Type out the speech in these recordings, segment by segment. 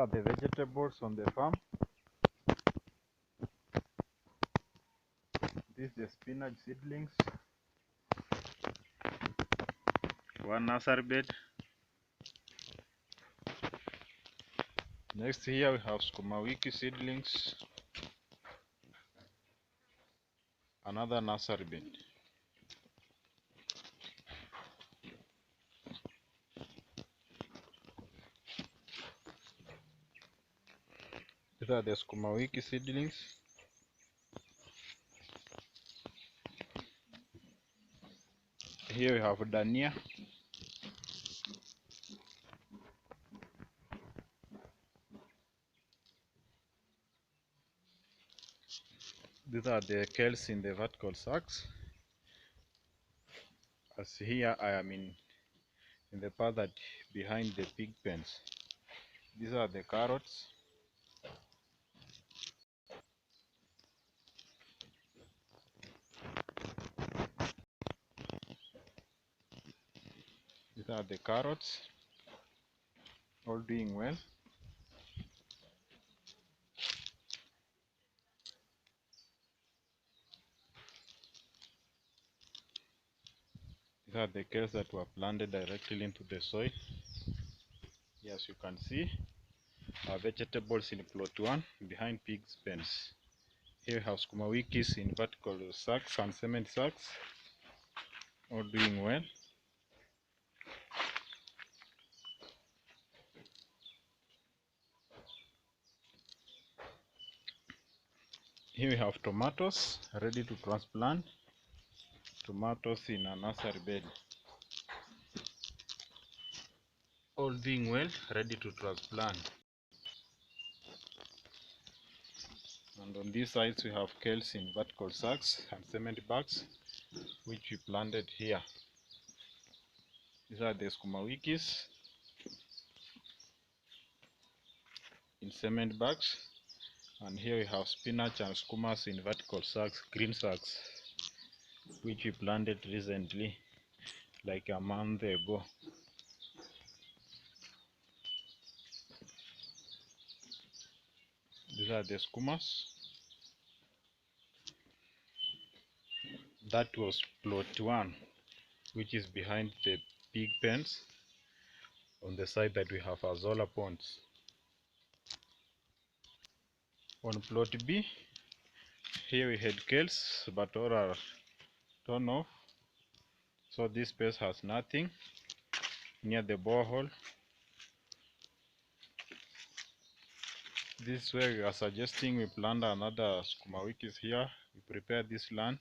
are the vegetables on the farm. This is the spinach seedlings. One nursery bed. Next here we have Sukuma Wiki seedlings. Another nursery bed. These are the Sukuma Wiki seedlings. Here we have Dania. These are the kales in the vertical sacks. As here I am in the part that behind the pig pens. These are the carrots. These are the carrots, all doing well. These are the kales that were planted directly into the soil. As you can see, our vegetables in plot 1 behind pigs pens. Here we have Sukuma Wikis in vertical sacks and cement sacks, all doing well. Here we have tomatoes ready to transplant. Tomatoes in a nursery bed, all doing well, ready to transplant. And on these sides we have kales in vertical sacks and cement bags, which we planted here. These are the Sukuma Wikis in cement bags, and here we have spinach and skumas in vertical sacks, green sacks, which we planted recently, like a month ago. These are the skumas. That was plot 1, which is behind the pig pens. On the side that we have Azolla ponds. On plot B, here we had kales, but all are torn off. So this space has nothing near the borehole. This way we are suggesting we plant another Sukuma Wikis here. We prepare this land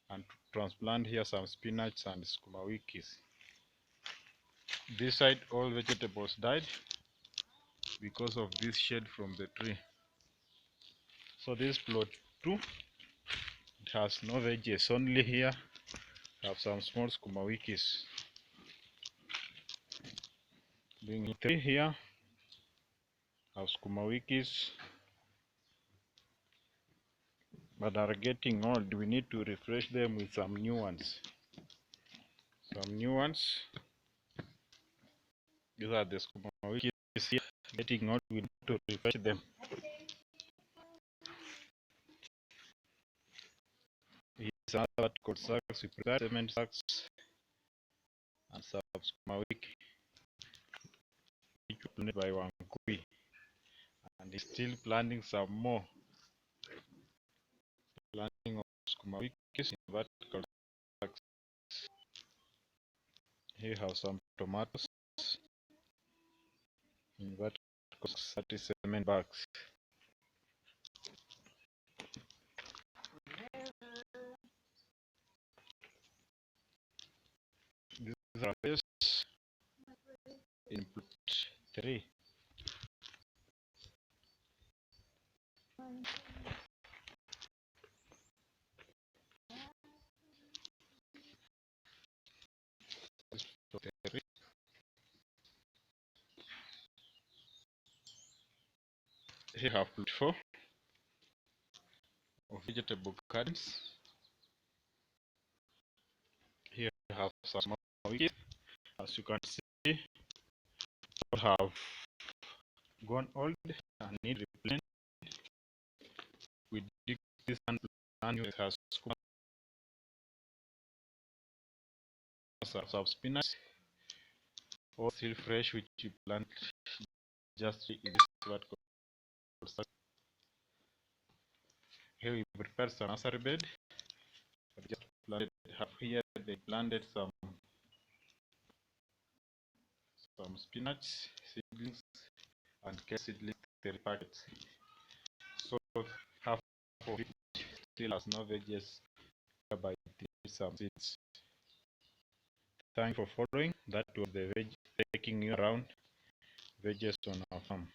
and transplant here some spinach and Sukuma Wikis. This side all vegetables died because of this shade from the tree. So this plot 2, it has no veggies, only here have some small Sukuma Wikis. Doing 3 here have Sukuma Wikis, but are getting old. We need to refresh them with some new ones. These are the Sukuma Wikis here, getting old. We need to refresh them. Here's another vertical sacks. We prepare cement sacks and some Sukuma Wiki, which were planted by Wankui, and he's still planting some more. Planting of Sukuma Wikis in vertical sacks. Here we have some tomatoes in vertical 30 cement bags. These are fish in plot 3. Here we have plot 4 of vegetable gardens. Here we have some more wikis. As you can see, we have gone old and need replanting. We dig this and plant new has of spinach or still fresh, which you plant just in this what called. Here we prepare some nursery bed. I've just planted half here. They planted some spinach seedlings and seedlings 3 packets. So half of it still has no veggies, by some seeds. Thanks for following. That was the taking you around veggies on our farm.